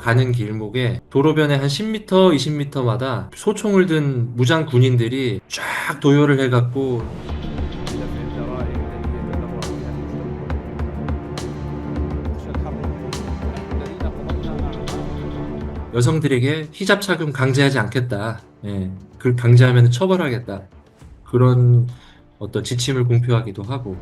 가는 길목에 도로변에 한 10m, 20m마다 소총을 든 무장 군인들이 쫙 도열을 해갖고 جرائم التي يتطرق فيها الذين قبضنا 여성들에게 히잡 착용 강제하지 않겠다. 예, 그 강제하면 처벌하겠다. 그런 어떤 지침을 공표하기도 하고.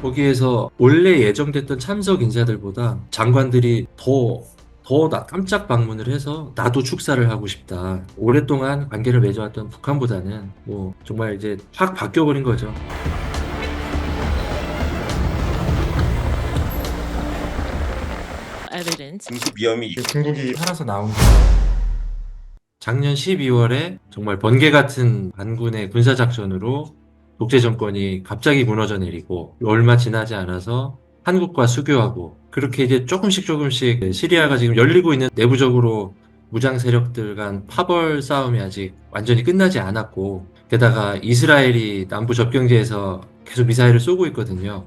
거기에서 원래 예정됐던 참석 인사들보다 장관들이 더 깜짝 방문을 해서 나도 축사를 하고 싶다. 오랫동안 관계를 맺어왔던 북한보다는 뭐 정말 이제 확 바뀌어버린 거죠. evidence. 공습 위험이 중국이 살아서 나온 거. 작년 12월에 정말 번개 같은 반군의 군사작전으로 독재 정권이 갑자기 무너져 내리고 얼마 지나지 않아서 한국과 수교하고 그렇게 이제 조금씩 시리아가 지금 열리고 있는 내부적으로 무장 세력들 간 파벌 싸움이 아직 완전히 끝나지 않았고 게다가 이스라엘이 남부 접경지에서 계속 미사일을 쏘고 있거든요.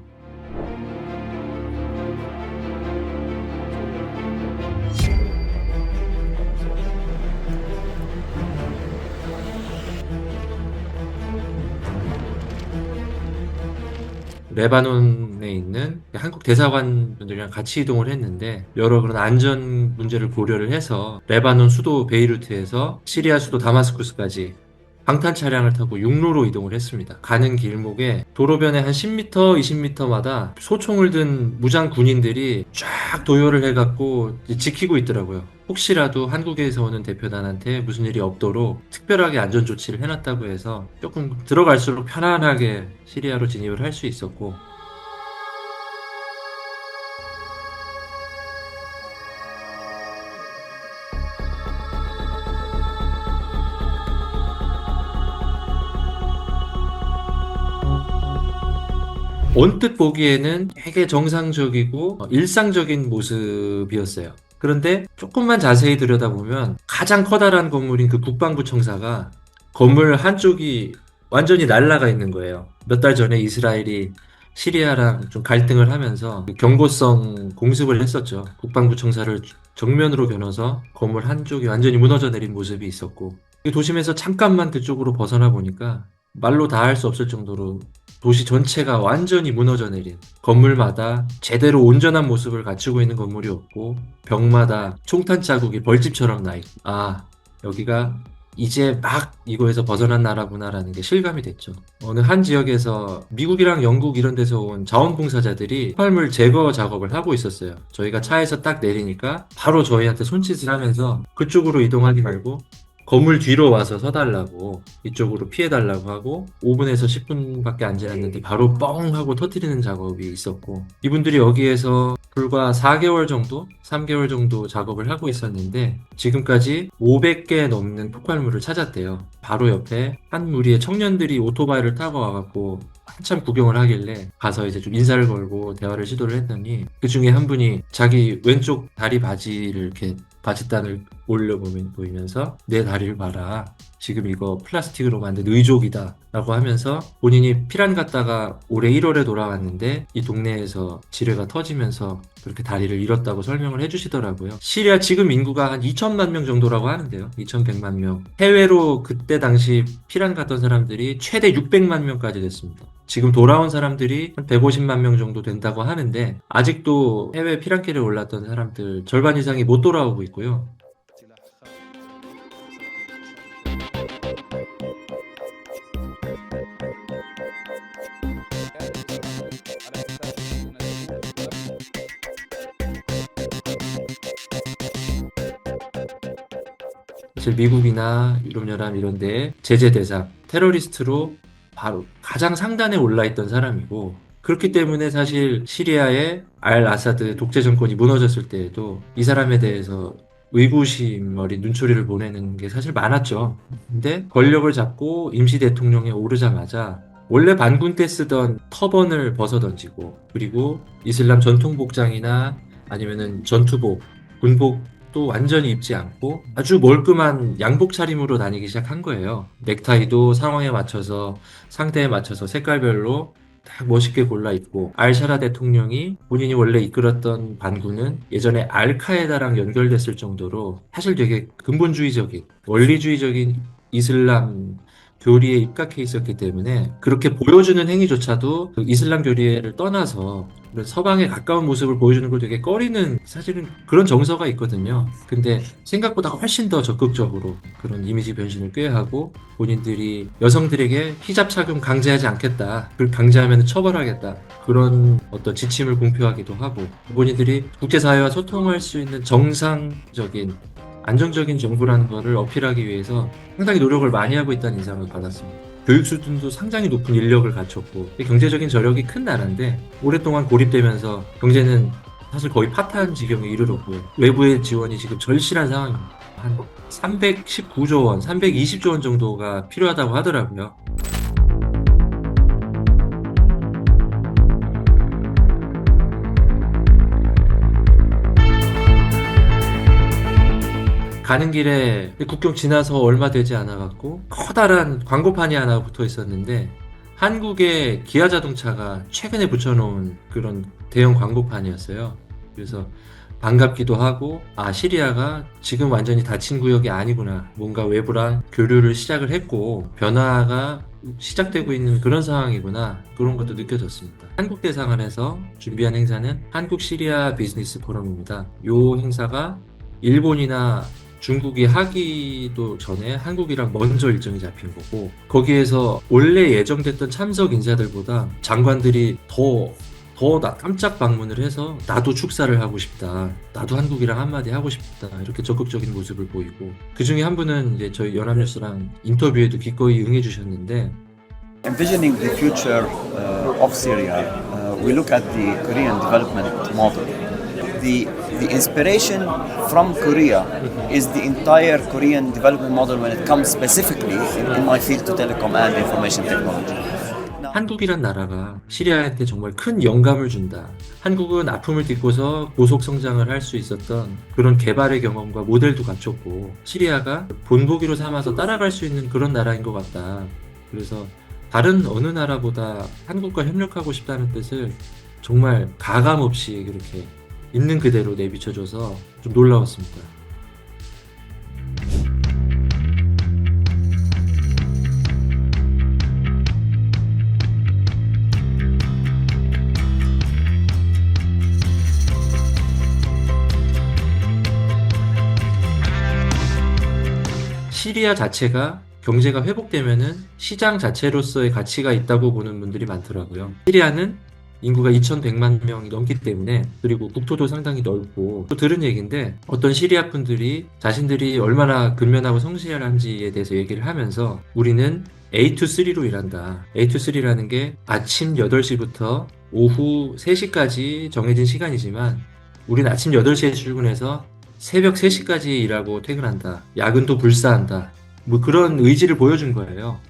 레바논에 있는 한국 대사관 분들이랑 같이 이동을 했는데 여러 그런 안전 문제를 고려를 해서 레바논 수도 베이루트에서 시리아 수도 다마스쿠스까지 방탄 차량을 타고 육로로 이동을 했습니다. 가는 길목에 도로변에 한 10m, 20m마다 소총을 든 무장 군인들이 쫙 도열을 해갖고 지키고 있더라고요. 혹시라도 한국에서 오는 대표단한테 무슨 일이 없도록 특별하게 안전 조치를 해놨다고 해서 조금 들어갈수록 편안하게 시리아로 진입을 할 수 있었고 언뜻 보기에는 되게 정상적이고 일상적인 모습이었어요. 그런데 조금만 자세히 들여다보면 가장 커다란 건물인 그 국방부 청사가 건물 한쪽이 완전히 날라가 있는 거예요. 몇 달 전에 이스라엘이 시리아랑 좀 갈등을 하면서 경고성 공습을 했었죠. 국방부 청사를 정면으로 겨눠서 건물 한쪽이 완전히 무너져 내린 모습이 있었고 도심에서 잠깐만 그쪽으로 벗어나 보니까 말로 다 할 수 없을 정도로 도시 전체가 완전히 무너져 내린 건물마다 제대로 온전한 모습을 갖추고 있는 건물이 없고 벽마다 총탄 자국이 벌집처럼 나 있고 여기가 이제 막 이거에서 벗어난 나라구나라는 게 실감이 됐죠. 어느 한 지역에서 미국이랑 영국 이런 데서 온 자원봉사자들이 폭발물 제거 작업을 하고 있었어요. 저희가 차에서 딱 내리니까 바로 저희한테 손짓을 하면서 그쪽으로 이동하지 말고 건물 뒤로 와서 서달라고 이쪽으로 피해달라고 하고 5분에서 10분밖에 안 지났는데 바로 뻥 하고 터뜨리는 작업이 있었고 이분들이 여기에서 불과 4개월 정도? 3개월 정도 작업을 하고 있었는데 지금까지 500개 넘는 폭발물을 찾았대요. 바로 옆에 한 무리의 청년들이 오토바이를 타고 와갖고 한참 구경을 하길래 가서 이제 좀 인사를 걸고 대화를 시도를 했더니 그 중에 한 분이 자기 왼쪽 다리 바지를 이렇게 바짓단을 보이면서 내 다리를 봐라. 지금 이거 플라스틱으로 만든 의족이다. 라고 하면서 본인이 피란 갔다가 올해 1월에 돌아왔는데 이 동네에서 지뢰가 터지면서 그렇게 다리를 잃었다고 설명을 해주시더라고요. 시리아 지금 인구가 한 2천만 명 정도라고 하는데요. 2,100만 명. 해외로 그때 당시 피란 갔던 사람들이 최대 600만 명까지 됐습니다. 지금 돌아온 사람들이 한 150만 명 정도 된다고 하는데 아직도 해외 피란길에 올랐던 사람들 절반 이상이 못 돌아오고 있고요. 사실 미국이나 유럽연합 이런 데 제재 대상, 테러리스트로 바로 가장 상단에 올라있던 사람이고 그렇기 때문에 사실 시리아의 알 아사드 독재 정권이 무너졌을 때에도 이 사람에 대해서 의구심 어린 눈초리를 보내는 게 사실 많았죠. 근데 권력을 잡고 임시 대통령에 오르자마자 원래 반군 때 쓰던 터번을 벗어 던지고 그리고 이슬람 전통 복장이나 아니면은 전투복, 군복 옷도 완전히 입지 않고 아주 멀끔한 양복 차림으로 다니기 시작한 거예요. 넥타이도 상황에 맞춰서 상태에 맞춰서 색깔별로 딱 멋있게 골라 입고 알샤라 대통령이 본인이 원래 이끌었던 반군은 예전에 알카에다랑 연결됐을 정도로 사실 되게 근본주의적인 원리주의적인 이슬람 교리에 입각해 있었기 때문에 그렇게 보여주는 행위조차도 그 이슬람 교리를 떠나서 그런 서방에 가까운 모습을 보여주는 걸 되게 꺼리는 사실은 그런 정서가 있거든요. 근데 생각보다 훨씬 더 적극적으로 그런 이미지 변신을 꾀하고 본인들이 여성들에게 히잡 착용 강제하지 않겠다. 그걸 강제하면 처벌하겠다. 그런 어떤 지침을 공표하기도 하고 본인들이 국제사회와 소통할 수 있는 정상적인 안정적인 정부라는 것을 어필하기 위해서 상당히 노력을 많이 하고 있다는 인상을 받았습니다. 교육 수준도 상당히 높은 인력을 갖췄고 경제적인 저력이 큰 나라인데 오랫동안 고립되면서 경제는 사실 거의 파탄 지경에 이르렀고요. 외부의 지원이 지금 절실한 상황입니다. 한 319조 원, 320조 원 정도가 필요하다고 하더라고요. 가는 길에 국경 지나서 얼마 되지 않아갖고 커다란 광고판이 하나 붙어 있었는데 한국의 기아 자동차가 최근에 붙여놓은 그런 대형 광고판이었어요. 그래서 반갑기도 하고 시리아가 지금 완전히 닫힌 구역이 아니구나. 뭔가 외부랑 교류를 시작을 했고 변화가 시작되고 있는 그런 상황이구나. 그런 것도 느껴졌습니다. 한국 대사관에서 준비한 행사는 한국 시리아 비즈니스 포럼입니다. 이 행사가 일본이나 중국이 하기도 전에 한국이랑 먼저 일정이 잡힌 거고 거기에서 원래 예정됐던 참석 인사들보다 장관들이 더 깜짝 방문을 해서 나도 축사를 하고 싶다. 나도 한국이랑 한마디 하고 싶다. 이렇게 적극적인 모습을 보이고 그 중에 한 분은 이제 저희 연합뉴스랑 인터뷰에도 기꺼이 응해 주셨는데 Envisioning the future of Syria, we look at the Korean development model. The inspiration from Korea is the entire Korean development model when it comes specifically in my field to telecom and information technology. 한국이란 나라가 시리아한테 정말 큰 영감을 준다. 한국은 아픔을 딛고서 고속 성장을 할 수 있었던 그런 개발의 경험과 모델도 갖췄고 시리아가 본보기로 삼아서 따라갈 수 있는 그런 나라인 것 같다. 그래서 다른 어느 나라보다 한국과 협력하고 싶다는 뜻을 정말 가감 없이 그렇게 있는 그대로 내비쳐줘서 좀 놀라웠습니다. 시리아 자체가 경제가 회복되면은 시장 자체로서의 가치가 있다고 보는 분들이 많더라고요. 시리아는 인구가 2,100만 명이 넘기 때문에 그리고 국토도 상당히 넓고 또 들은 얘기인데 어떤 시리아 분들이 자신들이 얼마나 근면하고 성실한지에 대해서 얘기를 하면서 우리는 A2-3로 일한다. A2-3라는 게 아침 8시부터 오후 3시까지 정해진 시간이지만 우리는 아침 8시에 출근해서 새벽 3시까지 일하고 퇴근한다. 야근도 불사한다. 뭐 그런 의지를 보여준 거예요.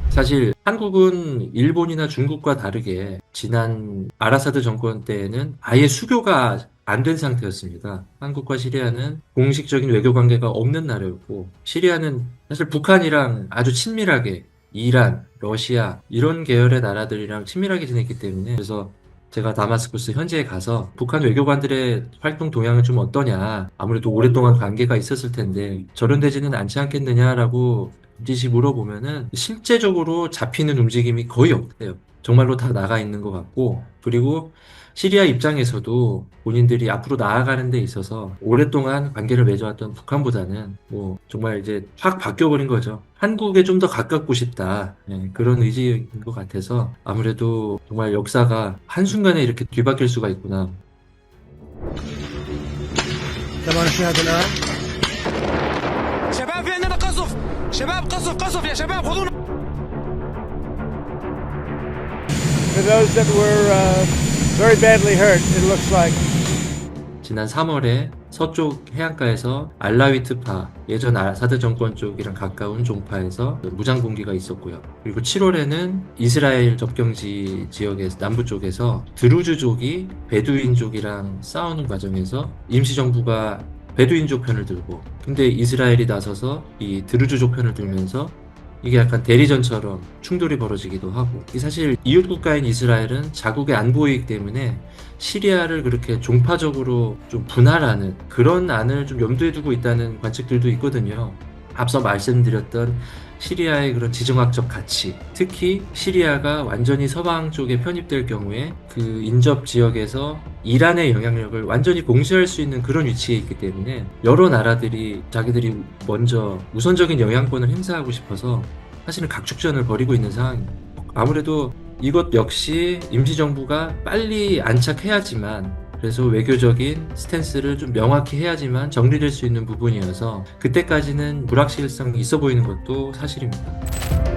사실 한국은 일본이나 중국과 다르게 지난 아라사드 정권 때에는 아예 수교가 안 된 상태였습니다. 한국과 시리아는 공식적인 외교 관계가 없는 나라였고 시리아는 사실 북한이랑 아주 친밀하게 이란, 러시아 이런 계열의 나라들이랑 친밀하게 지냈기 때문에 그래서 제가 다마스쿠스 현지에 가서 북한 외교관들의 활동 동향은 좀 어떠냐 아무래도 오랫동안 관계가 있었을 텐데 저런되지는 않지 않겠느냐라고 지 물어보면은 실제적으로 잡히는 움직임이 거의 없대요. 정말로 다 나가 있는 것 같고 그리고 시리아 입장에서도 본인들이 앞으로 나아가는 데 있어서 오랫동안 관계를 맺어왔던 북한보다는 뭐 정말 이제 확 바뀌어버린 거죠. 한국에 좀 더 가깝고 싶다. 그런 의지인 것 같아서 아무래도 정말 역사가 한순간에 이렇게 뒤바뀔 수가 있구나. شباب في عندنا قصف شباب قصف يا شباب خذونا For those that were very badly hurt, it looks like. 지난 3월에 서쪽 해안가에서 알라위트파, 예전 아사드 정권 쪽이랑 가까운 종파에서 무장 봉기가 있었고요. 그리고 7월에는 이스라엘 접경지 지역에서 남부 쪽에서 드루즈족이 베두인족이랑 싸우는 과정에서 임시정부가 베두인족 편을 들고, 근데 이스라엘이 나서서 이 드루즈족 편을 들면서 이게 약간 대리전처럼 충돌이 벌어지기도 하고, 이 사실 이웃 국가인 이스라엘은 자국의 안보이기 때문에 시리아를 그렇게 종파적으로 좀 분할하는 그런 안을 좀 염두에 두고 있다는 관측들도 있거든요. 앞서 말씀드렸던 시리아의 그런 지정학적 가치, 특히 시리아가 완전히 서방 쪽에 편입될 경우에 그 인접 지역에서 이란의 영향력을 완전히 봉쇄할 수 있는 그런 위치에 있기 때문에 여러 나라들이 자기들이 먼저 우선적인 영향권을 행사하고 싶어서 사실은 각축전을 벌이고 있는 상황입니다. 아무래도 이것 역시 임시정부가 빨리 안착해야지만, 그래서 외교적인 스탠스를 좀 명확히 해야지만 정리될 수 있는 부분이어서 그때까지는 불확실성이 있어 보이는 것도 사실입니다.